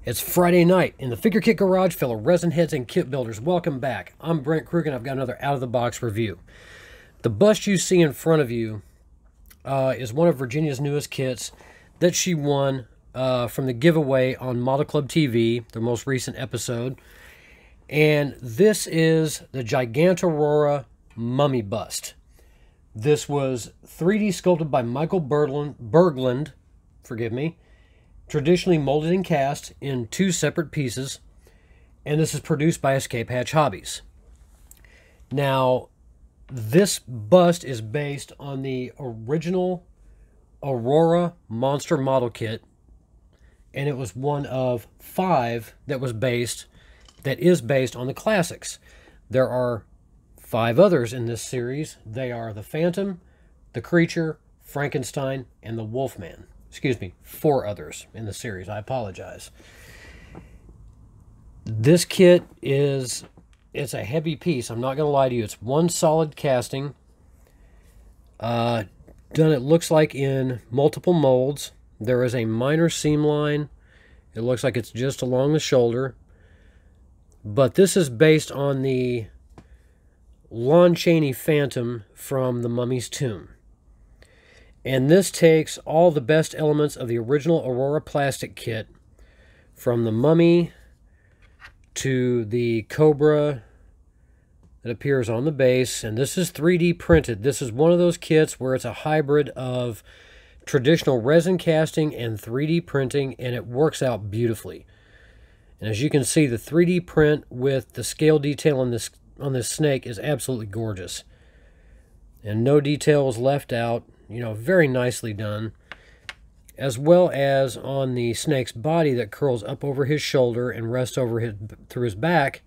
It's Friday night in the Figure Kit Garage, fellow resin heads and kit builders. Welcome back. I'm Brent Krug and I've got another out-of-the-box review. The bust you see in front of you is one of Virginia's newest kits that she won from the giveaway on Model Club TV, their most recent episode. And this is the GigantAurora Mummy bust. This was 3D sculpted by Michael Berglund, forgive me, traditionally molded and cast in 2 separate pieces, and this is produced by Escape Hatch Hobbies. Now, this bust is based on the original Aurora Monster model kit, and it was one of 5 that is based on the classics. There are 5 others in this series. They are the Phantom, the Creature, Frankenstein, and the Wolfman. Excuse me, 4 others in the series. I apologize. This kit it's a heavy piece. I'm not going to lie to you. It's one solid casting. Done, it looks like, in multiple molds. There is a minor seam line. It looks like it's just along the shoulder. But this is based on the Lon Chaney Phantom from the Mummy's Tomb. And this takes all the best elements of the original Aurora plastic kit, from the Mummy to the Cobra that appears on the base. And this is 3D printed. This is one of those kits where it's a hybrid of traditional resin casting and 3D printing, and it works out beautifully. And as you can see, the 3D print with the scale detail on this snake is absolutely gorgeous. And no detail is left out. You know, very nicely done. As well as on the snake's body that curls up over his shoulder and rests over through his back,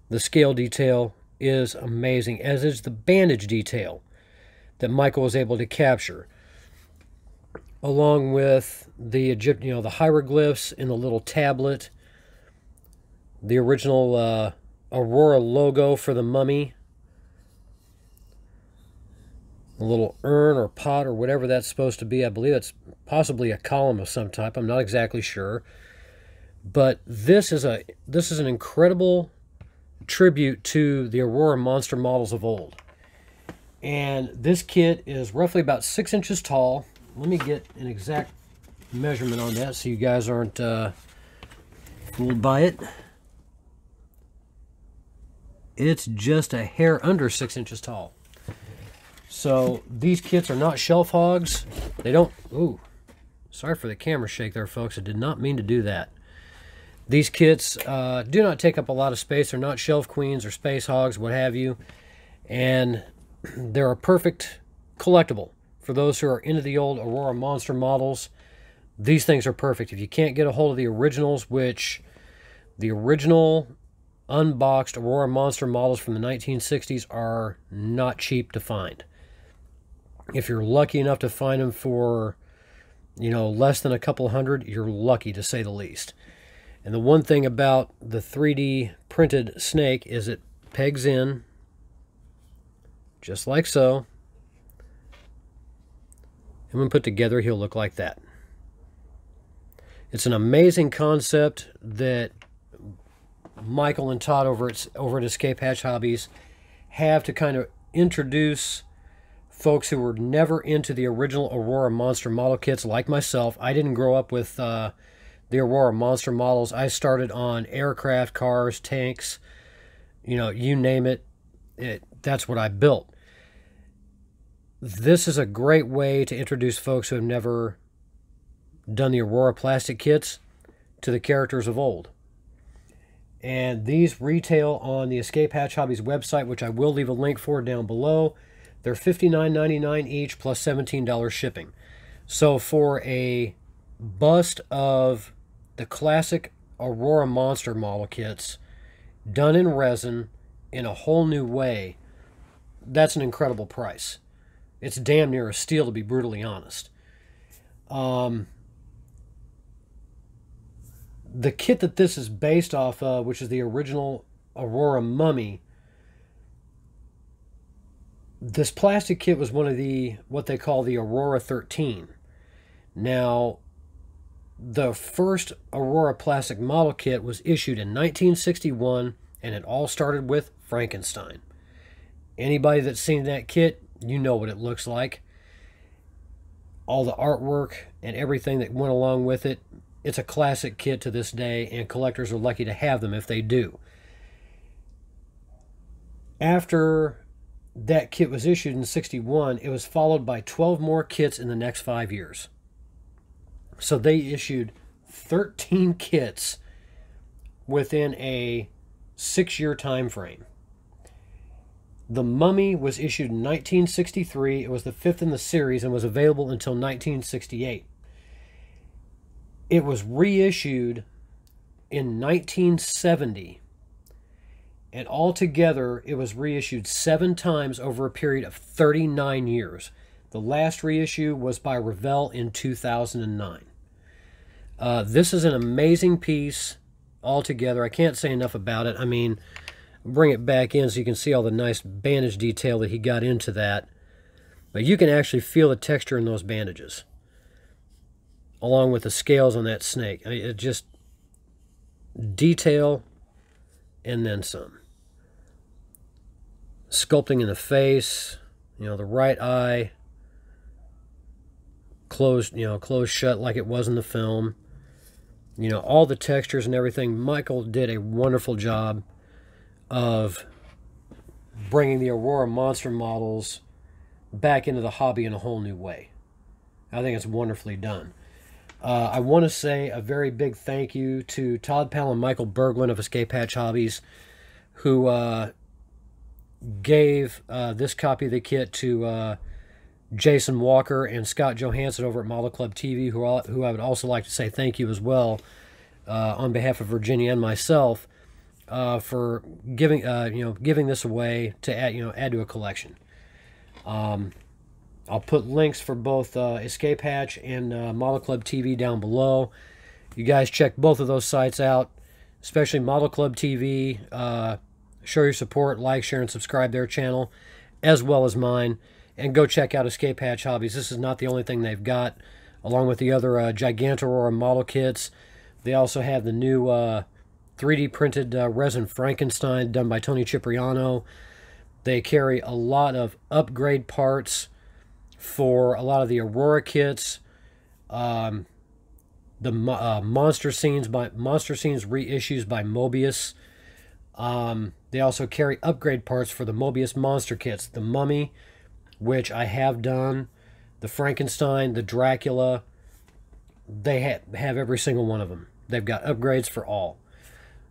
the scale detail is amazing, as is the bandage detail that Michael was able to capture, along with the the hieroglyphs in the little tablet, the original Aurora logo for the Mummy, a little urn or pot or whatever that's supposed to be. I believe that's possibly a column of some type. I'm not exactly sure. But this is an incredible tribute to the Aurora monster models of old. And this kit is roughly about 6 inches tall. Let me get an exact measurement on that so you guys aren't fooled by it. It's just a hair under 6 inches tall. So these kits are not shelf hogs. They don't... Ooh, sorry for the camera shake there, folks. I did not mean to do that. These kits do not take up a lot of space. They're not shelf queens or space hogs, what have you. And they're a perfect collectible for those who are into the old Aurora Monster models. These things are perfect. If you can't get a hold of the originals, which the original unboxed Aurora Monster models from the 1960s are not cheap to find. If you're lucky enough to find them for, less than a couple hundred, you're lucky, to say the least. And the one thing about the 3D printed snake is it pegs in just like so. And when put together, he'll look like that. It's an amazing concept that Michael and Todd over at Escape Hatch Hobbies have to kind of introduce folks who were never into the original Aurora Monster model kits, like myself. I didn't grow up with the Aurora Monster models. I started on aircraft, cars, tanks, you name it. That's what I built. This is a great way to introduce folks who have never done the Aurora plastic kits to the characters of old. And these retail on the Escape Hatch Hobbies website, which I will leave a link for down below. They're $59.99 each plus $17 shipping. So for a bust of the classic Aurora Monster model kits done in resin in a whole new way, that's an incredible price. It's damn near a steal, to be brutally honest. The kit that this is based off of, which is the original Aurora Mummy, this plastic kit was one of what they call the Aurora 13. Now, The first Aurora plastic model kit was issued in 1961, and it all started with Frankenstein. Anybody that's seen that kit, you know what it looks like. All the artwork and everything that went along with it. It's a classic kit to this day, and collectors are lucky to have them if they do. After that kit was issued in 61, it was followed by 12 more kits in the next 5 years. So they issued 13 kits within a 6-year time frame. The Mummy was issued in 1963. It was the 5th in the series and was available until 1968. It was reissued in 1970. And altogether, it was reissued 7 times over a period of 39 years. The last reissue was by Revell in 2009. This is an amazing piece altogether. I can't say enough about it. I mean, bring it back in so you can see all the nice bandage detail that he got into that. But you can actually feel the texture in those bandages, along with the scales on that snake. I mean, it just detail and then some. Sculpting in the face, you know, the right eye closed, you know, closed shut like it was in the film. You know, all the textures and everything. Michael did a wonderful job of bringing the Aurora monster models back into the hobby in a whole new way. I think it's wonderfully done. I want to say a very big thank you to Todd Powell and Michael Berglund of Escape Hatch Hobbies, who gave this copy of the kit to Jason Walker and Scott Johansson over at Model Club TV, who I would also like to say thank you as well on behalf of Virginia and myself for giving giving this away to add to a collection. I'll put links for both Escape Hatch and Model Club TV down below. You guys check both of those sites out, especially Model Club TV. Show your support, like, share, and subscribe their channel, as well as mine. And go check out Escape Hatch Hobbies. This is not the only thing they've got. Along with the other GigantAurora model kits, they also have the new 3D printed resin Frankenstein done by Tony Cipriano. They carry a lot of upgrade parts for a lot of the Aurora kits. The Monster Scenes reissues by Mobius. They also carry upgrade parts for the Mobius monster kits. The Mummy, which I have done, the Frankenstein, the Dracula. They have every single one of them. They've got upgrades for all.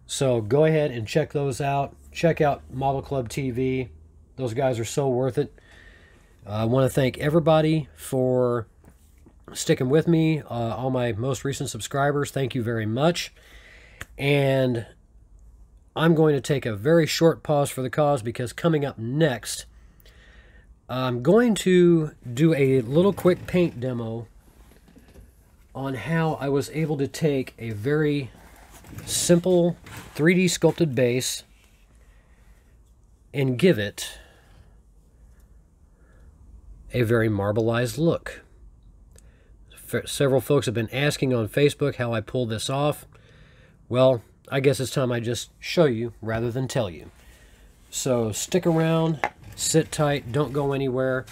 So go ahead and check those out. Check out Model Club TV. Those guys are so worth it. I want to thank everybody for sticking with me. All my most recent subscribers, thank you very much. And I'm going to take a very short pause for the cause, because coming up next, I'm going to do a little quick paint demo on how I was able to take a very simple 3D sculpted base and give it a very marbleized look. Several folks have been asking on Facebook how I pulled this off. Well, I guess it's time I just show you rather than tell you. So stick around, sit tight, don't go anywhere,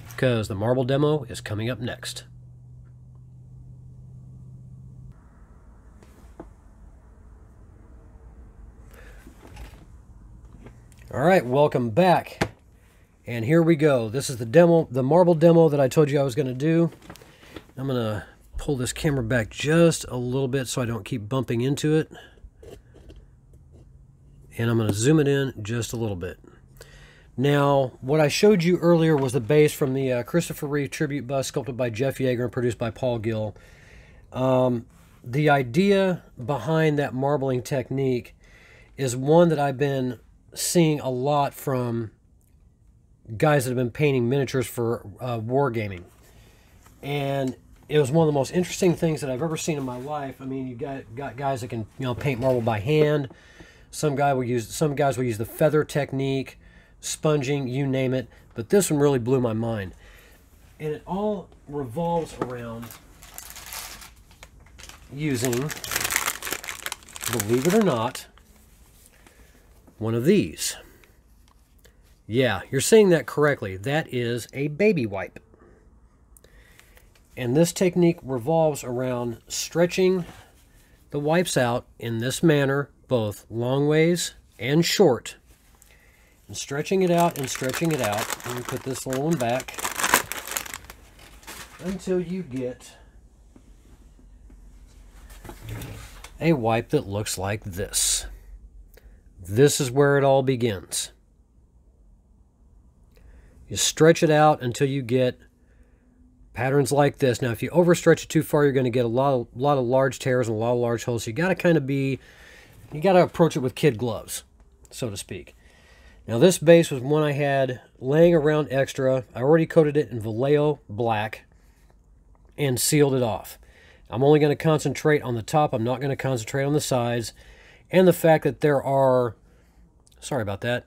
because the marble demo is coming up next. Alright, welcome back. And here we go. This is the demo, the marble demo that I told you I was going to do. I'm going to pull this camera back just a little bit so I don't keep bumping into it. And I'm going to zoom it in just a little bit. Now, what I showed you earlier was the base from the Christopher Reeve tribute bust sculpted by Jeff Yeager and produced by Paul Gill. The idea behind that marbling technique is one that I've been seeing a lot from guys that have been painting miniatures for wargaming. And it was one of the most interesting things that I've ever seen in my life. I mean, you've got guys that can, paint marble by hand. Some guys will use the feather technique, sponging, you name it. But this one really blew my mind. And it all revolves around using, believe it or not, one of these. Yeah, you're saying that correctly. That is a baby wipe. And this technique revolves around stretching the wipes out in this manner, both long ways and short. And stretching it out and stretching it out. Let me put this little one back until you get a wipe that looks like this. This is where it all begins. You stretch it out until you get patterns like this. Now, if you overstretch it too far, you're going to get a lot of large tears and a lot of large holes. So you got to kind of you got to approach it with kid gloves, so to speak. Now, this base was one I had laying around extra. I already coated it in Vallejo black and sealed it off. I'm only going to concentrate on the top. I'm not going to concentrate on the sides. And the fact that there are, sorry about that,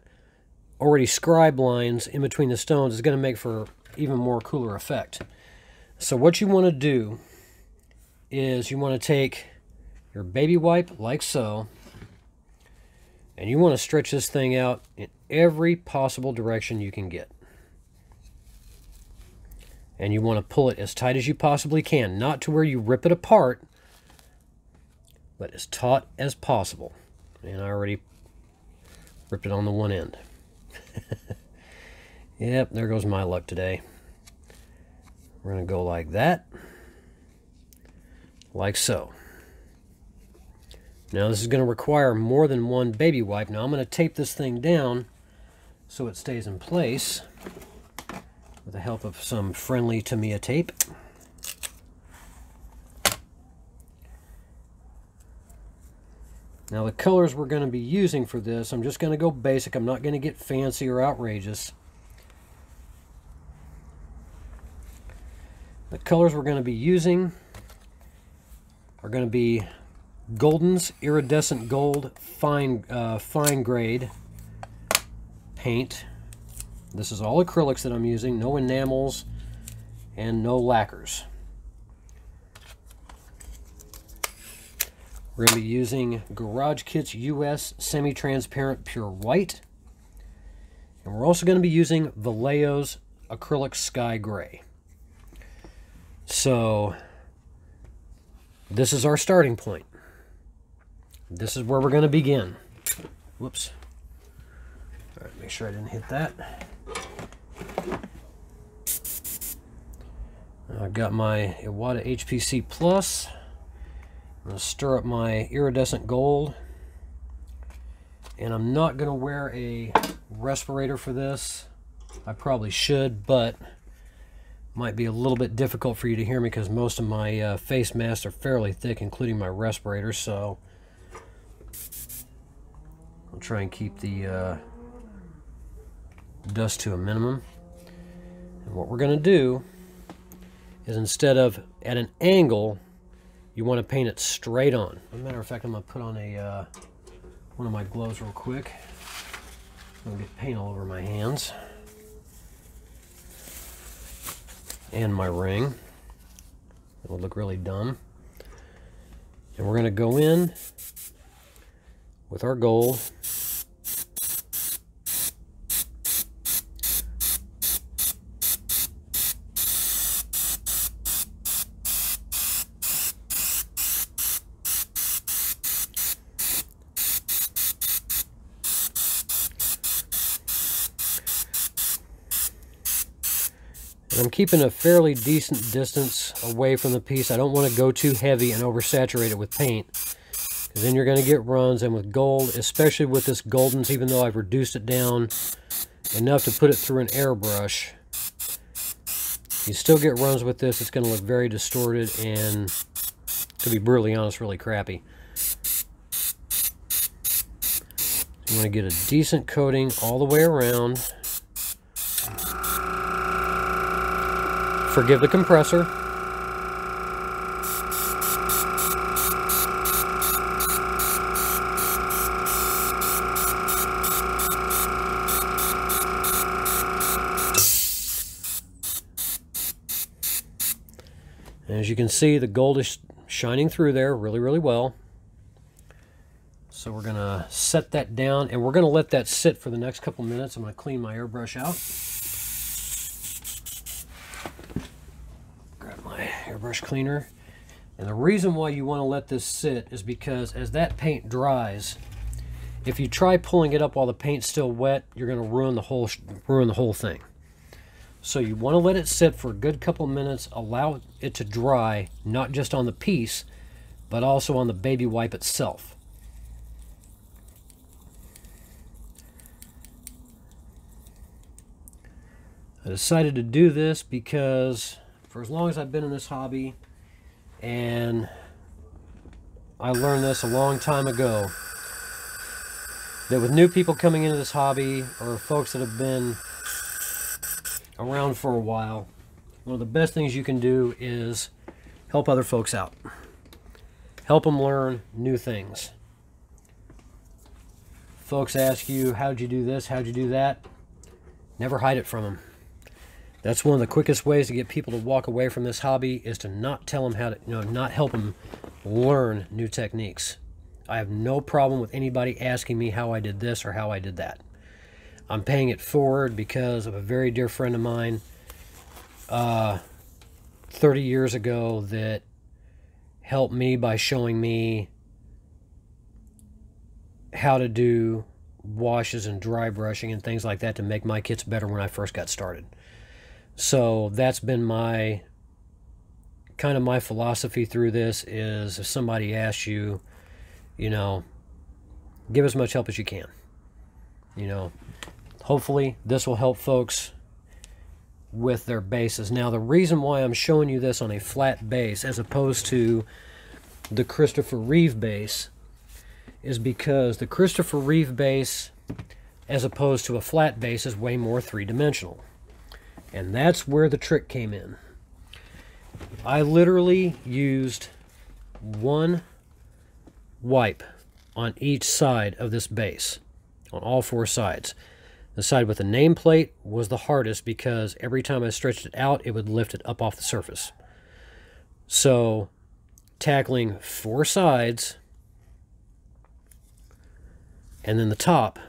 already scribe lines in between the stones is going to make for even more cooler effect. So what you want to do is you want to take your baby wipe like so, and you want to stretch this thing out in every possible direction you can get. And you want to pull it as tight as you possibly can, not to where you rip it apart, but as taut as possible. And I already ripped it on the one end. Yep, there goes my luck today. We're going to go like that. Like so. Now this is going to require more than one baby wipe. Now I'm going to tape this thing down so it stays in place with the help of some friendly Tamiya tape. Now the colors we're going to be using for this, I'm just going to go basic. I'm not going to get fancy or outrageous. The colors we're going to be using are going to be Golden's Iridescent Gold fine grade paint. This is all acrylics that I'm using, no enamels and no lacquers. We're going to be using Garage Kit's US Semi-Transparent Pure White. And we're also going to be using Vallejo's Acrylic Sky Gray. So, this is our starting point. This is where we're going to begin. Whoops. All right, make sure I didn't hit that. I've got my Iwata HPC Plus. I'm going to stir up my iridescent gold. And I'm not going to wear a respirator for this. I probably should, but might be a little bit difficult for you to hear me because most of my face masks are fairly thick, including my respirator, so I'll try and keep the dust to a minimum. And what we're going to do is, instead of at an angle, you want to paint it straight on. As a matter of fact, I'm going to put on a one of my gloves real quick. I'm going to get paint all over my hands and my ring. It would look really dumb. And we're going to go in with our gold. I'm keeping a fairly decent distance away from the piece. I don't want to go too heavy and oversaturate it with paint, because then you're going to get runs. And with gold, especially with this Golden's, even though I've reduced it down enough to put it through an airbrush, you still get runs with this. It's going to look very distorted and, to be brutally honest, really crappy. You want to get a decent coating all the way around. Forgive the compressor. And as you can see, the gold is shining through there really, really well. So we're going to set that down, and we're going to let that sit for the next couple minutes. I'm going to clean my airbrush out. Grab my airbrush cleaner. And the reason why you want to let this sit is because as that paint dries, if you try pulling it up while the paint's still wet, you're going to ruin the whole thing. So you want to let it sit for a good couple minutes, allow it to dry, not just on the piece, but also on the baby wipe itself. I decided to do this because for as long as I've been in this hobby, and I learned this a long time ago, that with new people coming into this hobby or folks that have been around for a while, one of the best things you can do is help other folks out. Help them learn new things. Folks ask you, how'd you do this? How'd you do that? Never hide it from them. That's one of the quickest ways to get people to walk away from this hobby, is to not tell them how to, not help them learn new techniques. I have no problem with anybody asking me how I did this or how I did that. I'm paying it forward because of a very dear friend of mine 30 years ago that helped me by showing me how to do washes and dry brushing and things like that to make my kits better when I first got started. So that's been my kind of my philosophy through this, is if somebody asks you, give as much help as you can. Hopefully this will help folks with their bases. Now, the reason why I'm showing you this on a flat base as opposed to the Christopher Reeve base is because the Christopher Reeve base, as opposed to a flat base, is way more three-dimensional. And that's where the trick came in. I literally used one wipe on each side of this base, on all four sides. The side with the nameplate was the hardest because every time I stretched it out, it would lift it up off the surface. So, tackling four sides and then the top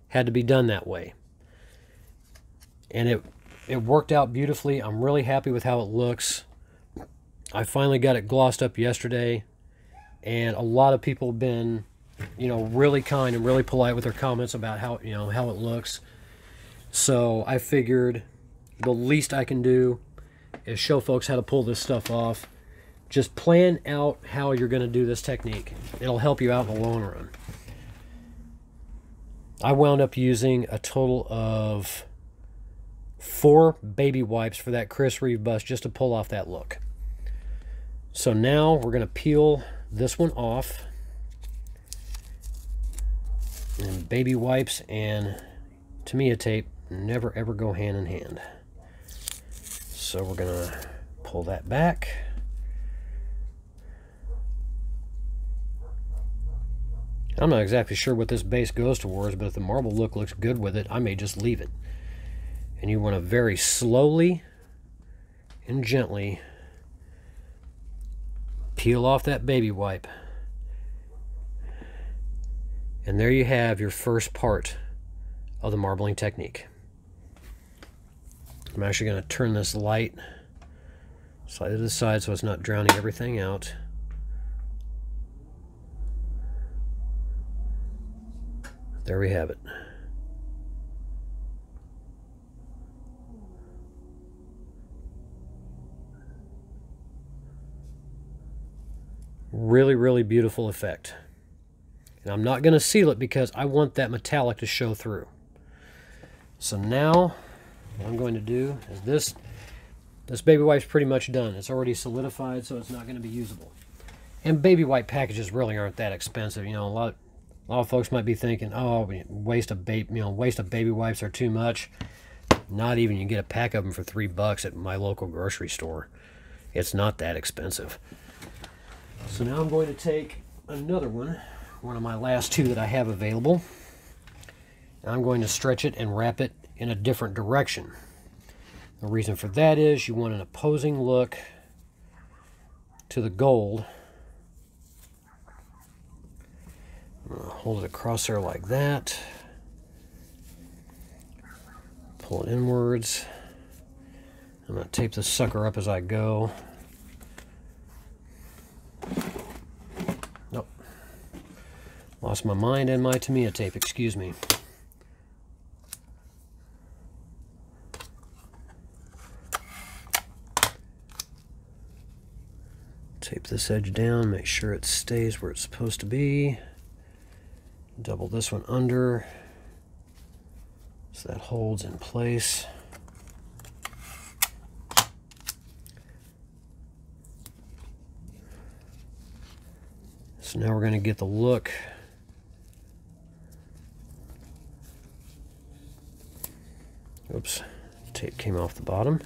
had to be done that way. And it worked out beautifully. I'm really happy with how it looks. I finally got it glossed up yesterday, and a lot of people have been, really kind and really polite with their comments about how, how it looks. So I figured the least I can do is show folks how to pull this stuff off. Just plan out how you're going to do this technique. It'll help you out in the long run. I wound up using a total of 4 baby wipes for that Chris Reeve bust just to pull off that look. So now we're going to peel this one off. And baby wipes and Tamiya tape never ever go hand in hand. So we're going to pull that back. I'm not exactly sure what this base goes towards, but if the marble look looks good with it, I may just leave it. And you want to very slowly and gently peel off that baby wipe. And there you have your first part of the marbling technique. I'm actually going to turn this light slightly to the side so it's not drowning everything out. There we have it. Really, really beautiful effect. And I'm not going to seal it because I want that metallic to show through. So now what I'm going to do is this baby wipe's pretty much done. It's already solidified, so it's not going to be usable. And baby wipe packages really aren't that expensive. A lot of folks might be thinking, oh, waste of baby wipes are too much. Not even. You can get a pack of them for $3 at my local grocery store. It's not that expensive. So now I'm going to take another one of my last 2 that I have available. And I'm going to stretch it and wrap it in a different direction. The reason for that is you want an opposing look to the gold. I'm going to hold it across there like that. Pull it inwards. I'm going to tape this sucker up as I go. Nope. Lost my mind and my Tamiya tape, excuse me. Tape this edge down, make sure it stays where it's supposed to be. Double this one under so that holds in place. So now we're going to get the look. Oops, tape came off the bottom.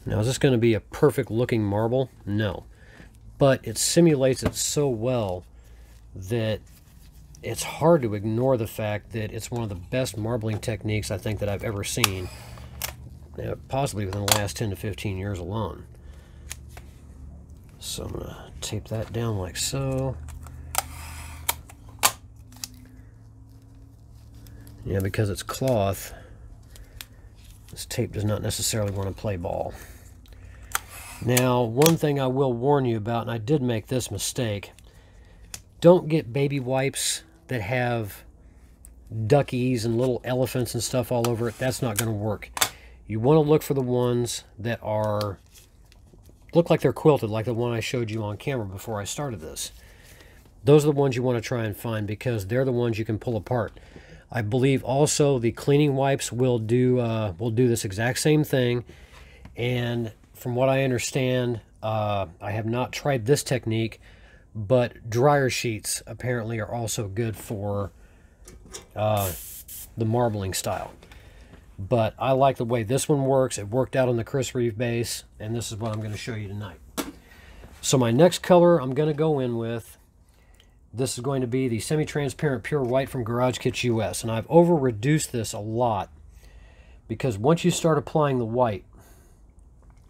Now, is this going to be a perfect looking marble? No. But it simulates it so well that it's hard to ignore the fact that it's one of the best marbling techniques I think that I've ever seen, possibly within the last 10 to 15 years alone. So I'm going to tape that down like so. Yeah, because it's cloth, this tape does not necessarily want to play ball. Now, one thing I will warn you about, and I did make this mistake, don't get baby wipes that have duckies and little elephants and stuff all over it. That's not going to work. You want to look for the ones that look like they're quilted, like the one I showed you on camera before I started this. Those are the ones you want to try and find because they're the ones you can pull apart. I believe also the cleaning wipes will do this exact same thing, and from what I understand, I have not tried this technique, but dryer sheets apparently are also good for the marbling style. But I like the way this one works. It worked out on the Chris Reeve base, and this is what I'm going to show you tonight. So my next color I'm going to go in with, this is going to be the semi-transparent pure white from Garage Kits US, and I've over-reduced this a lot because once you start applying the white,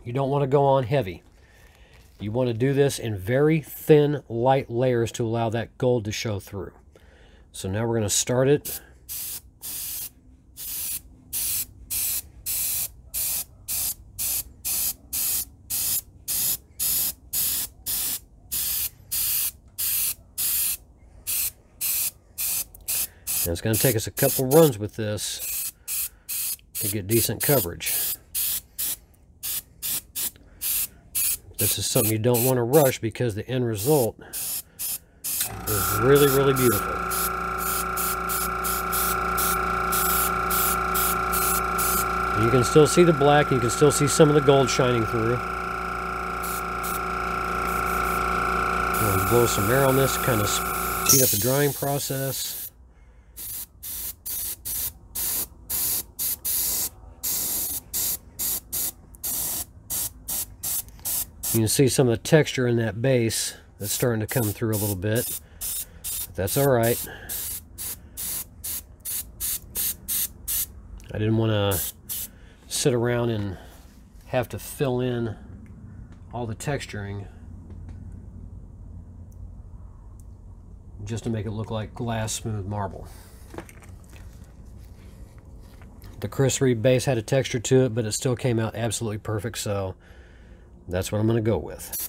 you don't want to go on heavy. You want to do this in very thin, light layers to allow that gold to show through. So now we're going to start it. Now it's going to take us a couple runs with this to get decent coverage. This is something you don't want to rush because the end result is really, really beautiful. You can still see the black, you can still see some of the gold shining through. I'm going to blow some air on this to kind of speed up the drying process. You can see some of the texture in that base that's starting to come through a little bit. But that's all right. I didn't want to sit around and have to fill in all the texturing just to make it look like glass smooth marble. The Chris Reeve base had a texture to it, but it still came out absolutely perfect, so that's what I'm going to go with.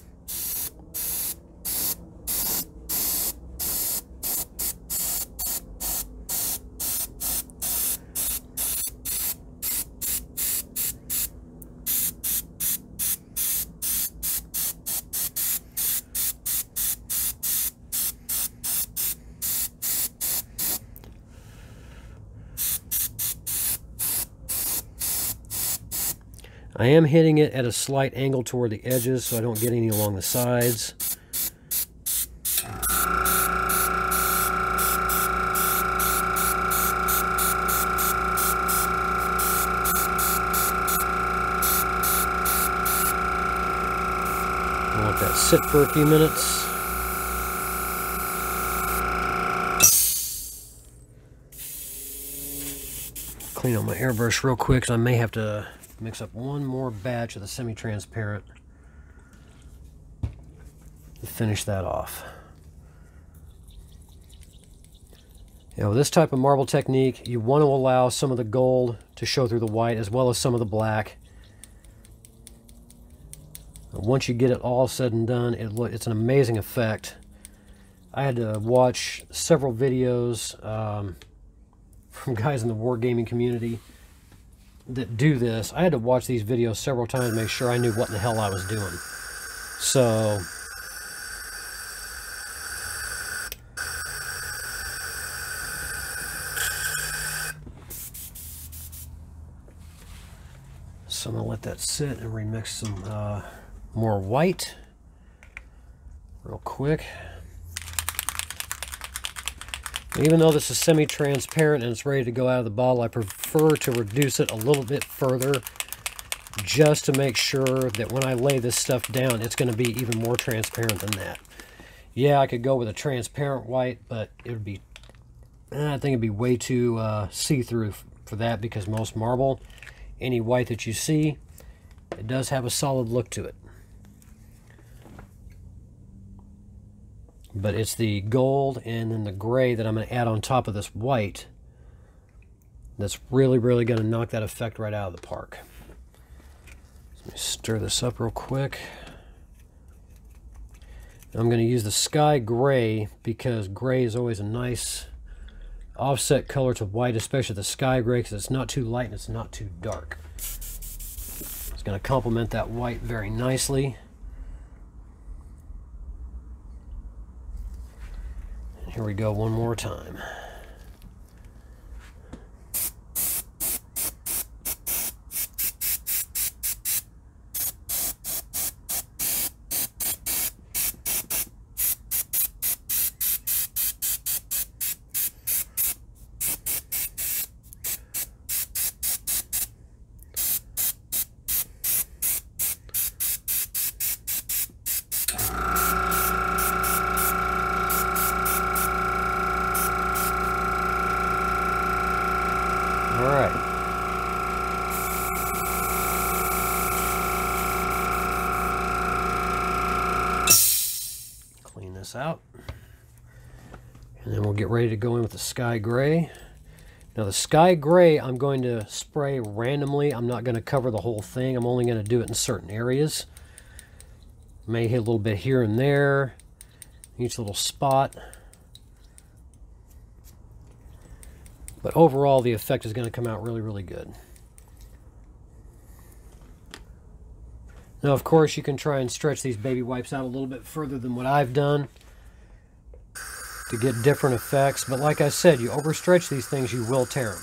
I am hitting it at a slight angle toward the edges so I don't get any along the sides. I'll let that sit for a few minutes. Clean out my airbrush real quick because I may have to Mix up one more batch of the semi-transparent to finish that off. You know, with this type of marble technique, you want to allow some of the gold to show through the white as well as some of the black. Once you get it all said and done, it's an amazing effect. I had to watch several videos from guys in the wargaming community that do this. I had to watch these videos several times to make sure I knew what in the hell I was doing. So I'm going to let that sit and remix some more white real quick. Even though this is semi-transparent and it's ready to go out of the bottle, I prefer to reduce it a little bit further just to make sure that when I lay this stuff down, it's going to be even more transparent than that. Yeah, I could go with a transparent white, but it would be, I think it'd be way too see-through for that, because most marble, any white that you see, it does have a solid look to it. But it's the gold and then the gray that I'm going to add on top of this white that's really, really going to knock that effect right out of the park. So let me stir this up real quick. I'm going to use the sky gray because gray is always a nice offset color to white, especially the sky gray, because it's not too light and it's not too dark. It's going to complement that white very nicely. Here we go one more time. Out, and then we'll get ready to go in with the sky gray. Now the sky gray I'm going to spray randomly. I'm not going to cover the whole thing. I'm only going to do it in certain areas. May hit a little bit here and there, each little spot, but overall the effect is going to come out really, really good. Now, of course, you can try and stretch these baby wipes out a little bit further than what I've done to get different effects. But like I said, you overstretch these things, you will tear them.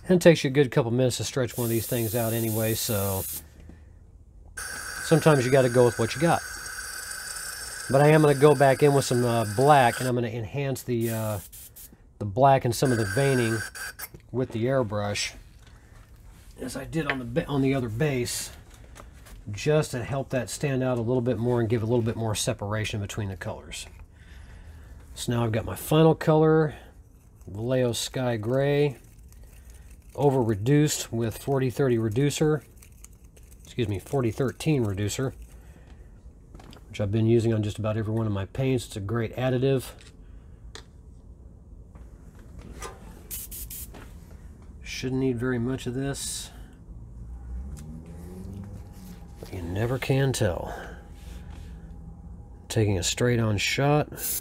And it takes you a good couple minutes to stretch one of these things out anyway, so sometimes you got to go with what you got. But I am going to go back in with some black, and I'm going to enhance the black and some of the veining with the airbrush, as I did on the other base, just to help that stand out a little bit more and give a little bit more separation between the colors. So now I've got my final color, Vallejo Sky Gray, over reduced with 4030 reducer, excuse me, 4013 reducer, which I've been using on just about every one of my paints. It's a great additive. Shouldn't need very much of this, but you never can tell. Taking a straight on shot.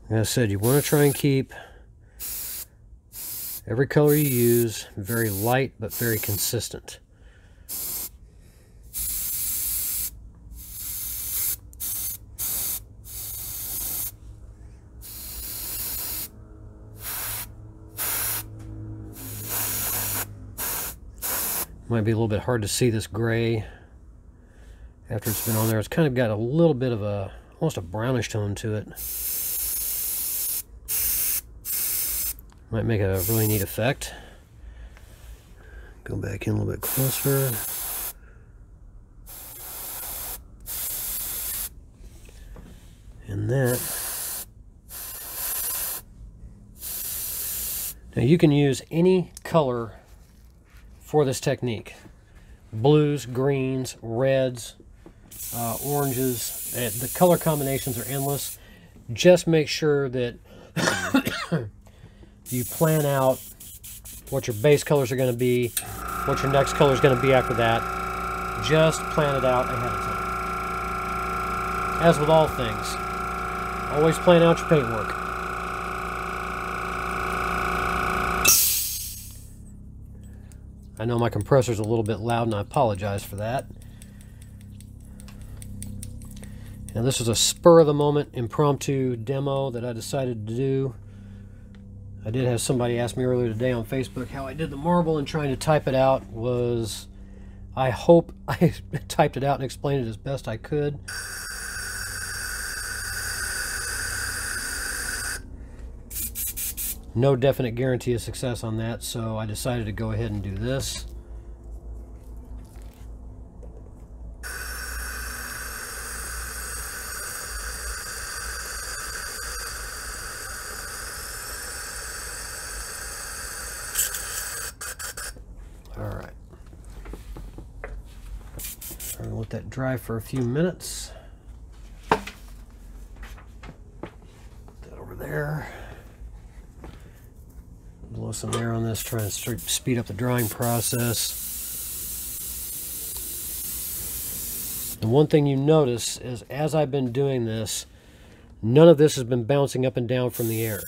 Like I said, you want to try and keep every color you use very light but very consistent. Might be a little bit hard to see this gray after it's been on there. It's kind of got a little bit of a, almost a brownish tone to it. Might make a really neat effect. Go back in a little bit closer. And that. Now you can use any color for this technique. Blues, greens, reds, oranges. The color combinations are endless. Just make sure that you plan out what your base colors are going to be, what your next color is going to be after that. Just plan it out ahead of time. As with all things, always plan out your paintwork. I know my compressor's a little bit loud and I apologize for that. Now this is a spur of the moment impromptu demo that I decided to do. I did have somebody ask me earlier today on Facebook how I did the marble, and trying to type it out was, I hope I typed it out and explained it as best I could. No definite guarantee of success on that, so I decided to go ahead and do this. Alright. I'm going to let that dry for a few minutes. Put that over there. Blow some air on this, try and speed up the drying process. And one thing you notice is, as I've been doing this, none of this has been bouncing up and down from the air,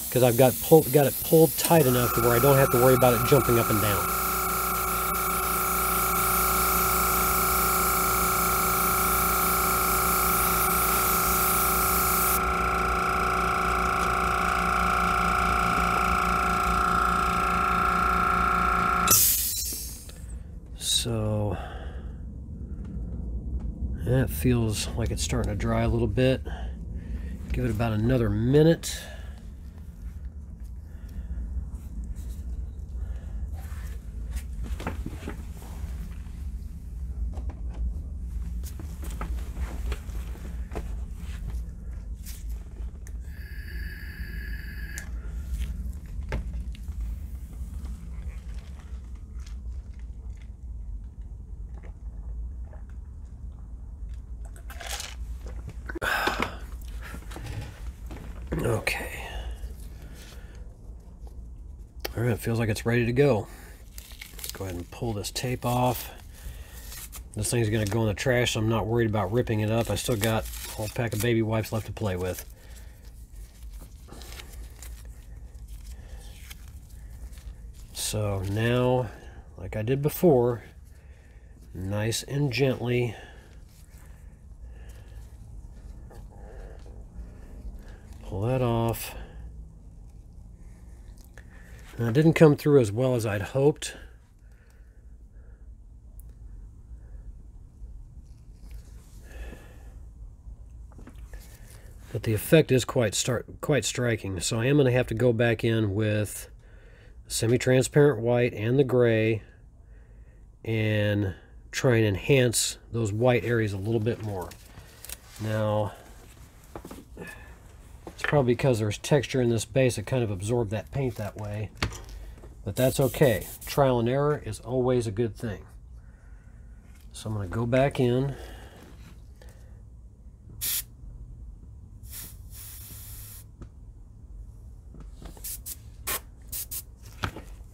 because I've got it pulled tight enough to where I don't have to worry about it jumping up and down. So that feels like it's starting to dry a little bit. Give it about another minute. Okay. All right, feels like it's ready to go. Let's go ahead and pull this tape off. This thing's going to go in the trash, so I'm not worried about ripping it up. I still got a whole pack of baby wipes left to play with. So now, like I did before, nice and gently pull that off. Now, it didn't come through as well as I'd hoped. But the effect is quite striking. So I am going to have to go back in with semi-transparent white and the gray and try and enhance those white areas a little bit more. Now, it's probably because there's texture in this base that kind of absorbed that paint that way, but that's okay. Trial and error is always a good thing. So I'm going to go back in.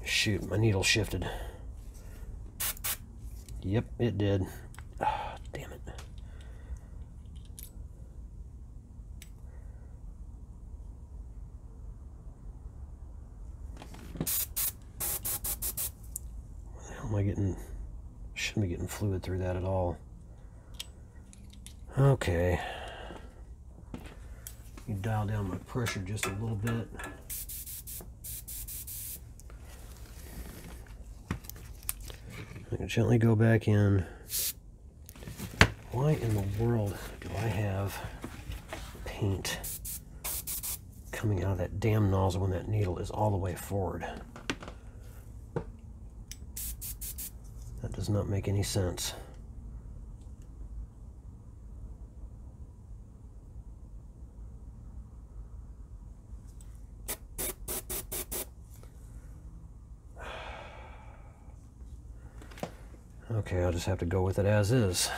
Shoot, my needle shifted. Yep, it did. Ah, damn it. What the hell am I getting? Shouldn't be getting fluid through that at all. Okay. You dial down my pressure just a little bit. I'm going to gently go back in. Why in the world do I have paint coming out of that damn nozzle when that needle is all the way forward? That does not make any sense. Okay, I'll just have to go with it as is.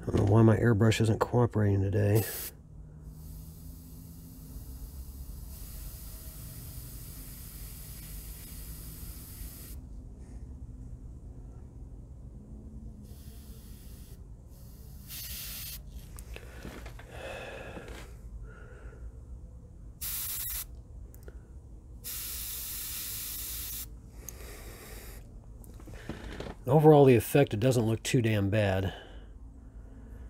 I don't know why my airbrush isn't cooperating today. Overall, the effect, it doesn't look too damn bad.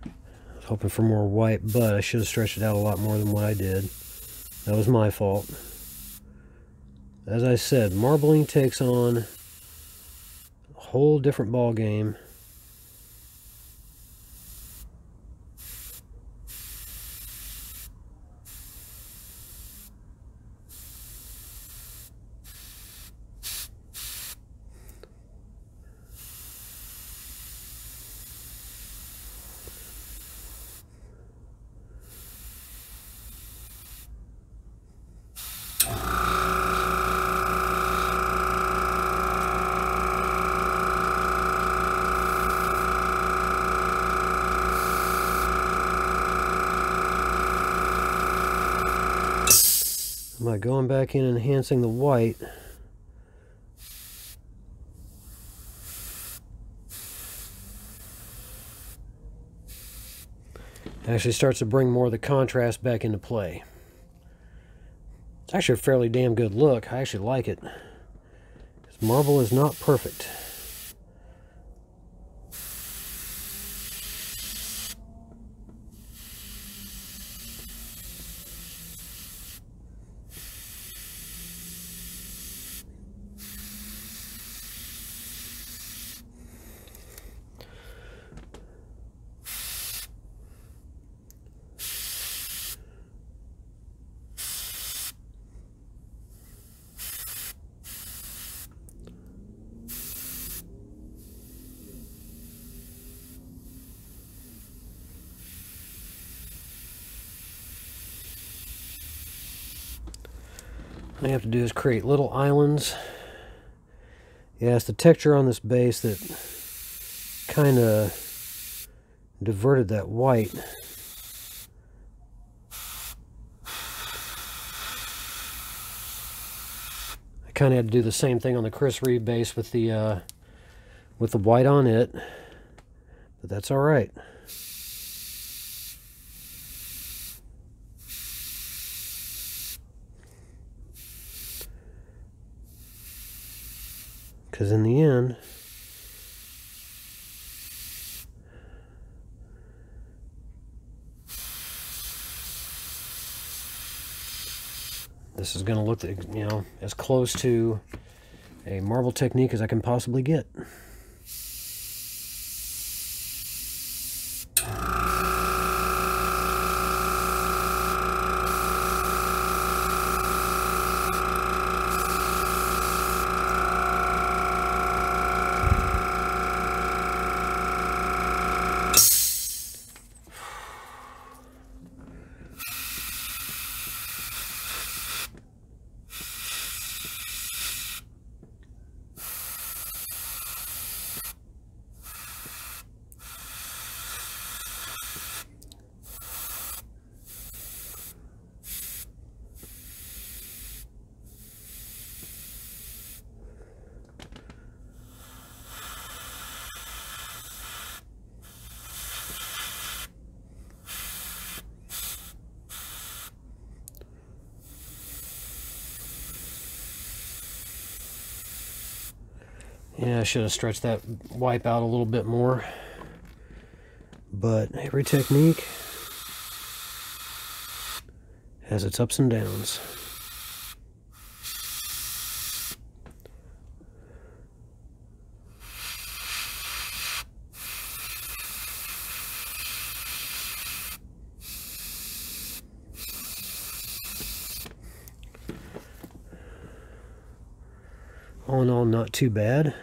I was hoping for more white, but I should have stretched it out a lot more than what I did. That was my fault. As I said, marbling takes on a whole different ball game. By going back in and enhancing the white, it actually starts to bring more of the contrast back into play. It's actually a fairly damn good look. I actually like it. This marble is not perfect. All you have to do is create little islands. Yeah, it's the texture on this base that kind of diverted that white. I kind of had to do the same thing on the Chris Reeve base with the white on it, but that's all right. Because in the end, this is going to look, you know, as close to a marble technique as I can possibly get. Yeah, I should have stretched that wipe out a little bit more. But every technique has its ups and downs. All in all, not too bad.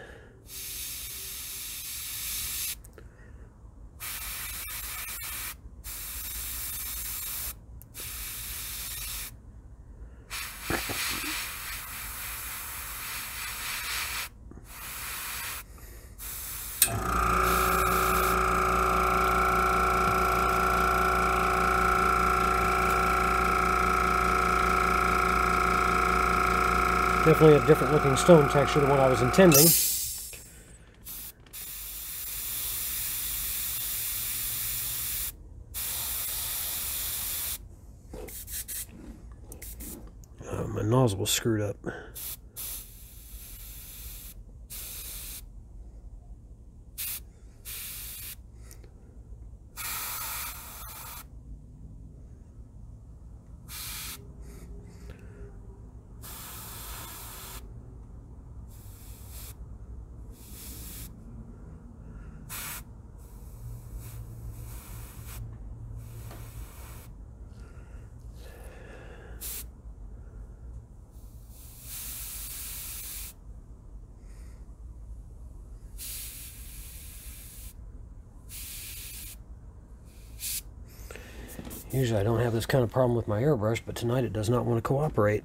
Definitely a different looking stone texture than what I was intending. My nozzle was screwed up. Usually I don't have this kind of problem with my airbrush, but tonight it does not want to cooperate.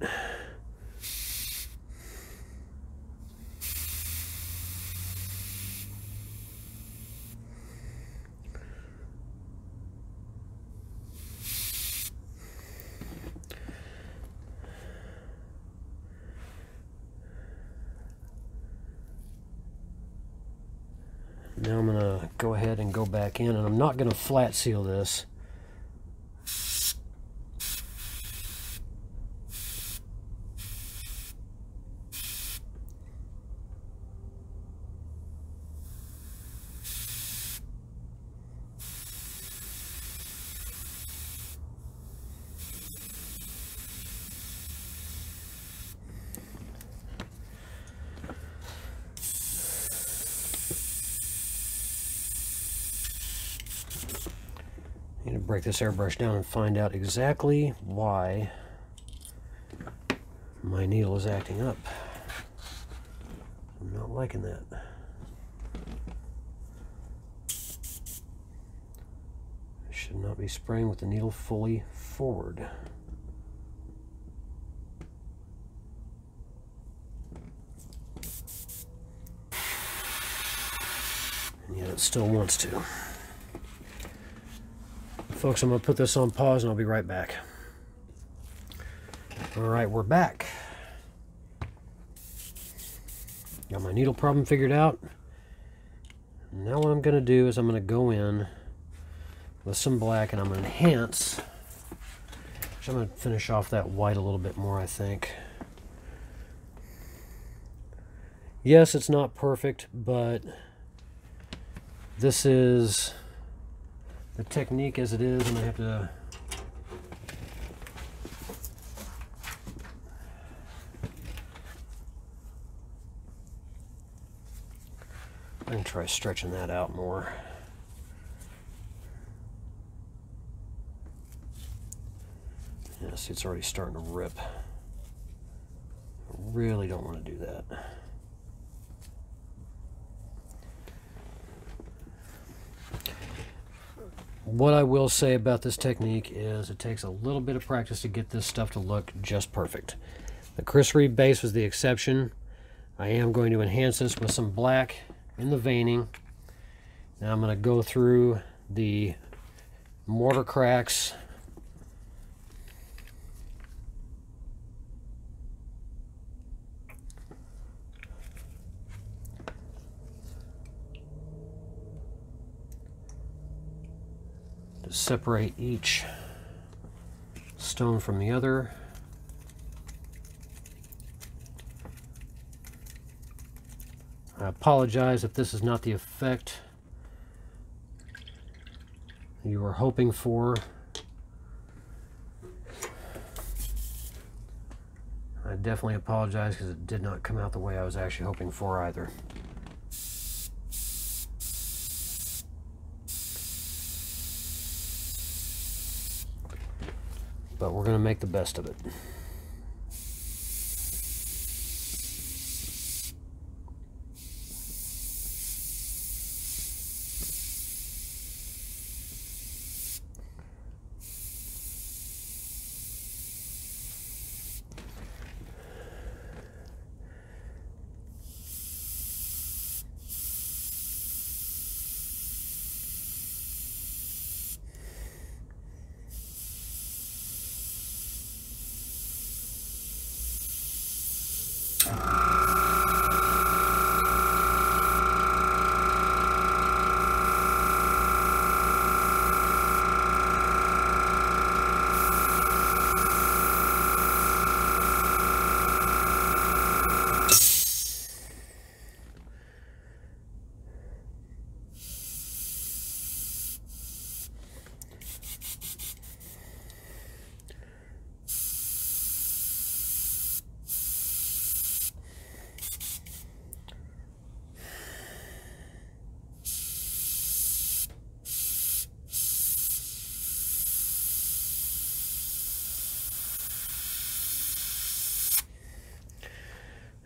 Now I'm going to go ahead and go back in, and I'm not going to flat seal this. Need to break this airbrush down and find out exactly why my needle is acting up. I'm not liking that. I should not be spraying with the needle fully forward. And yet it still wants to. Folks, I'm going to put this on pause and I'll be right back. Alright, we're back. Got my needle problem figured out. Now what I'm going to do is I'm going to go in with some black and I'm going to enhance. I'm going to finish off that white a little bit more, I think. Yes, it's not perfect, but this is the technique as it is, and I have to I'm going to try stretching that out more. Yeah, see, it's already starting to rip. I really don't want to do that. What I will say about this technique is it takes a little bit of practice to get this stuff to look just perfect. The Chris Reeve base was the exception. I am going to enhance this with some black in the veining. Now I'm going to go through the mortar cracks. To separate each stone from the other. I apologize if this is not the effect you were hoping for. I definitely apologize because it did not come out the way I was actually hoping for either. But we're going to make the best of it.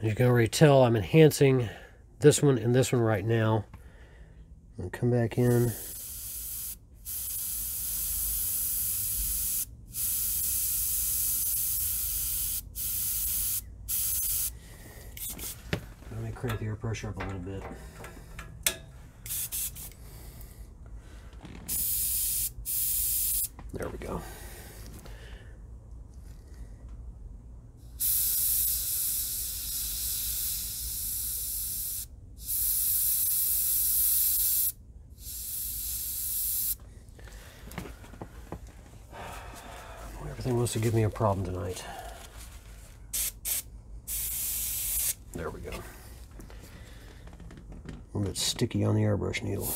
As you can already tell, I'm enhancing this one and this one right now. I'm going to come back in. Let me crank the air pressure up a little bit. There we go. Everything wants to give me a problem tonight. There we go. A little bit sticky on the airbrush needle.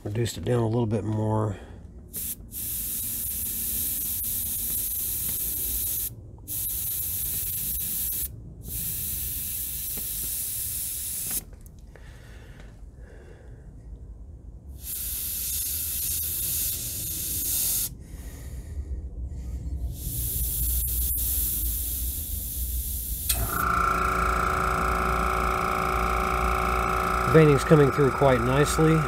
Reduced it down a little bit more. Veining's coming through quite nicely.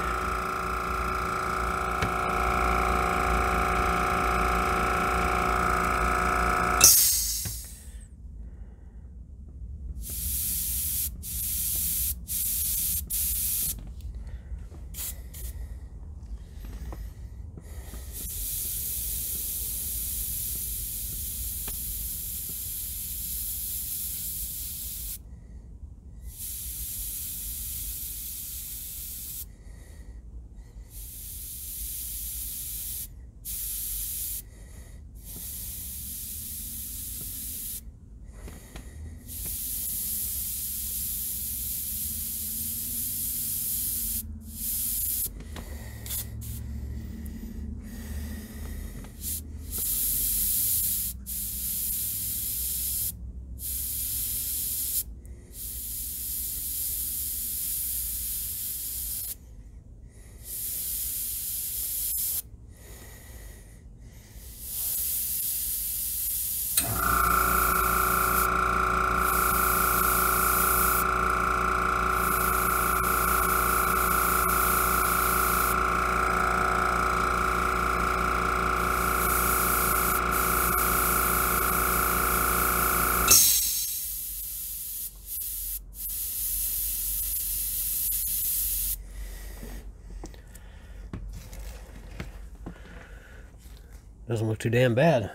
Doesn't look too damn bad.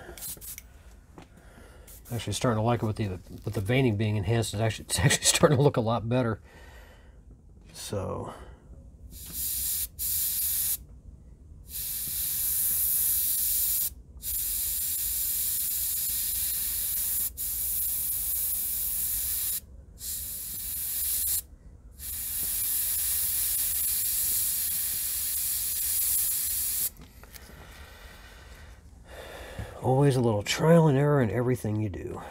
Actually starting to like it with the veining being enhanced. It's actually starting to look a lot better. So always a little trial and error in everything you do.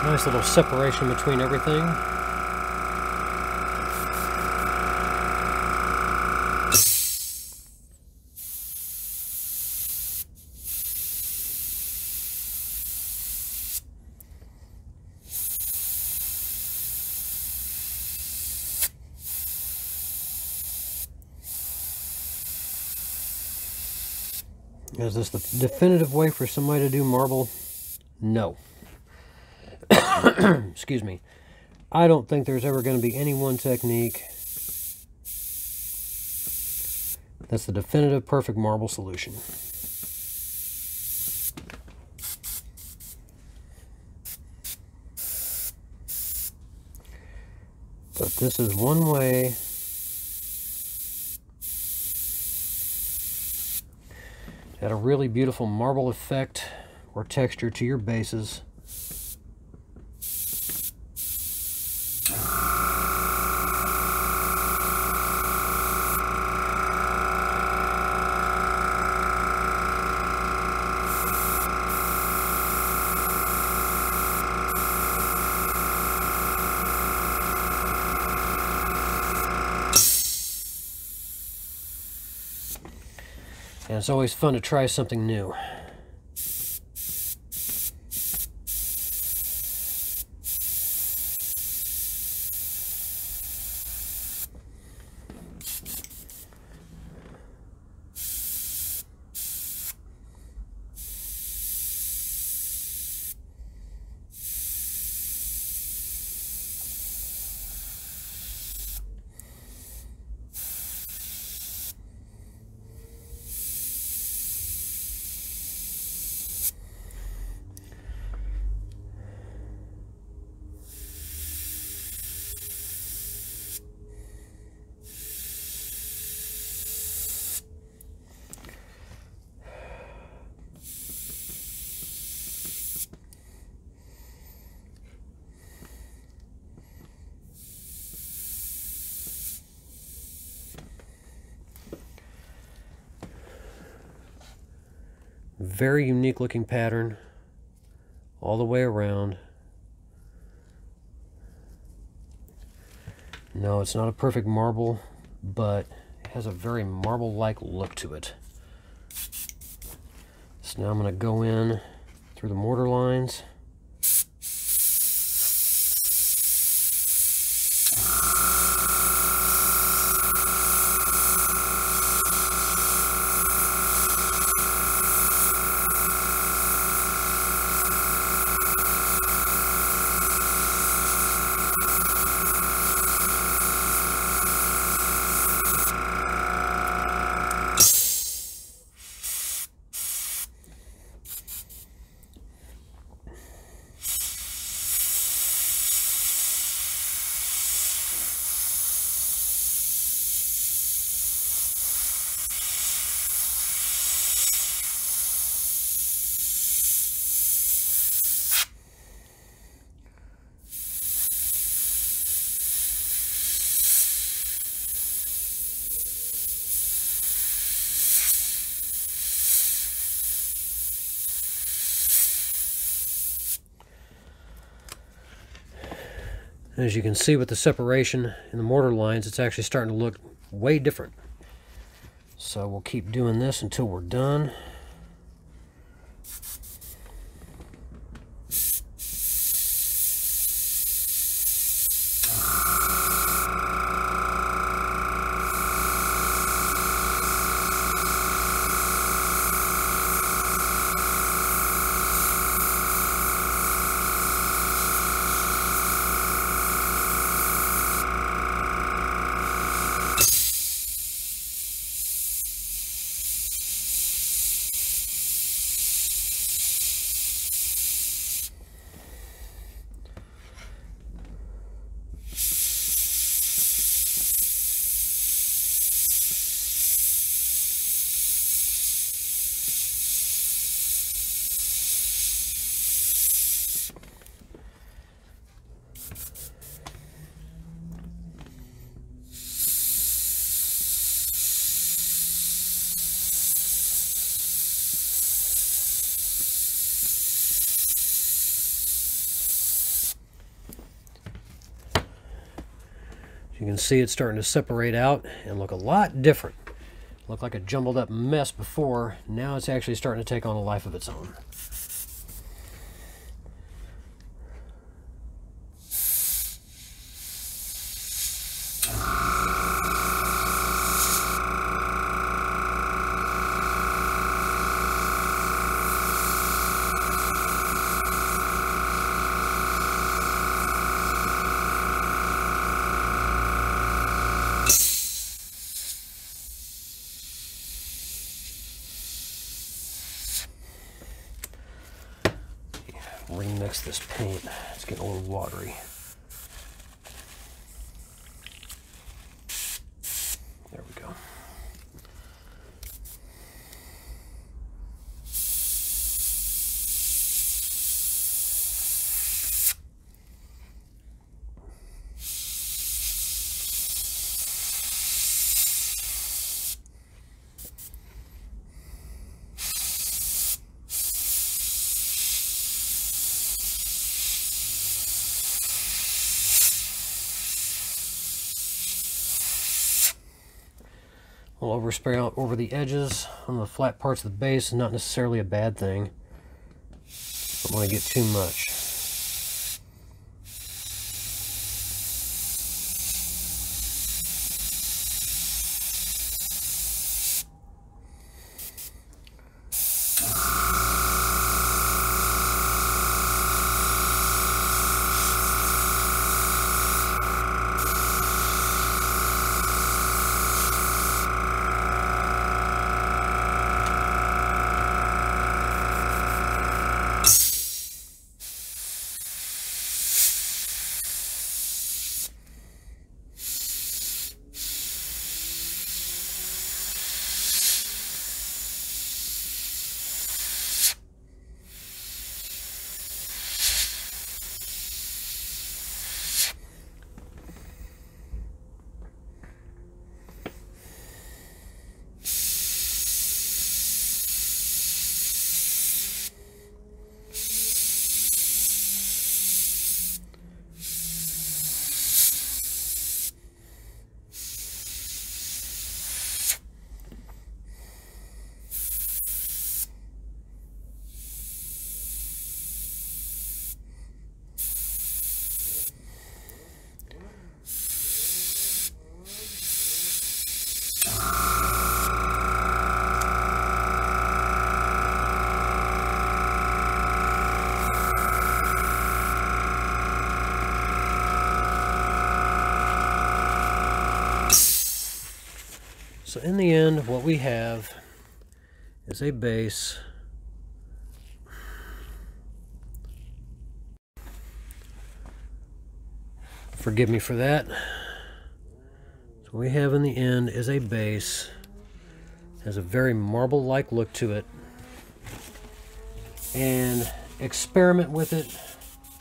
Nice little separation between everything. Is this the definitive way for somebody to do marble? No. Excuse me. I don't think there's ever going to be any one technique that's the definitive perfect marble solution. But this is one way to add a really beautiful marble effect or texture to your bases. And it's always fun to try something new. Very unique looking pattern all the way around. No, it's not a perfect marble, but it has a very marble-like look to it. So now I'm going to go in through the mortar lines. As you can see with the separation in the mortar lines, it's actually starting to look way different. So we'll keep doing this until we're done. You can see it's starting to separate out and look a lot different. Looked like a jumbled up mess before. Now it's actually starting to take on a life of its own. Remix this paint. It's getting a little watery. There we go. We'll overspray out over the edges on the flat parts of the base is not necessarily a bad thing. Don't want to get too much. So in the end, what we have is a base forgive me for that. So what we have in the end is a base, has a very marble-like look to it, and experiment with it,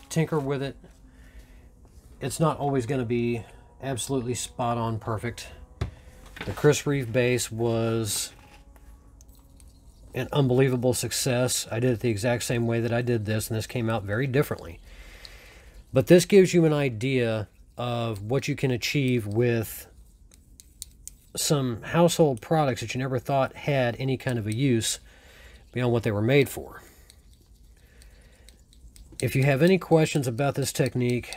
tinker with it. It's not always going to be absolutely spot on perfect. The Chris Reeve base was an unbelievable success. I did it the exact same way that I did this, and this came out very differently. But this gives you an idea of what you can achieve with some household products that you never thought had any kind of a use beyond what they were made for. If you have any questions about this technique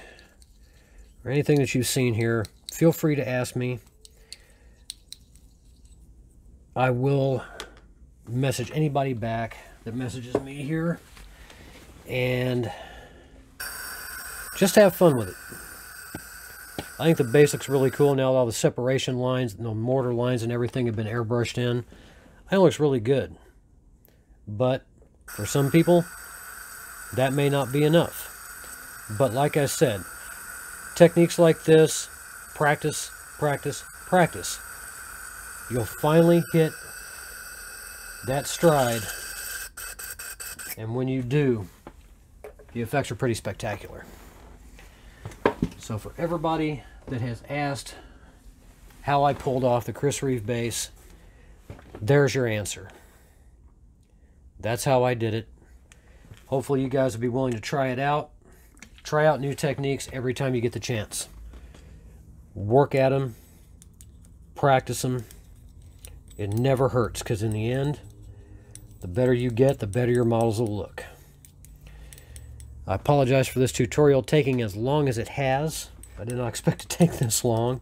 or anything that you've seen here, feel free to ask me. I will message anybody back that messages me here, and just have fun with it. I think the base looks really cool now. All the separation lines, the mortar lines and everything have been airbrushed in. I think it looks really good. But for some people, that may not be enough. But like I said, techniques like this, practice, practice, practice. You'll finally hit that stride. And when you do, the effects are pretty spectacular. So for everybody that has asked how I pulled off the Chris Reeve base, there's your answer. That's how I did it. Hopefully you guys will be willing to try it out. Try out new techniques every time you get the chance. Work at them. Practice them. It never hurts, because in the end, the better you get, the better your models will look. I apologize for this tutorial taking as long as it has. I did not expect to take this long.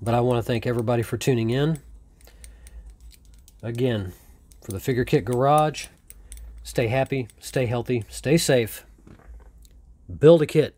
But I want to thank everybody for tuning in. Again, for the Figure Kit Garage, stay happy, stay healthy, stay safe. Build a kit.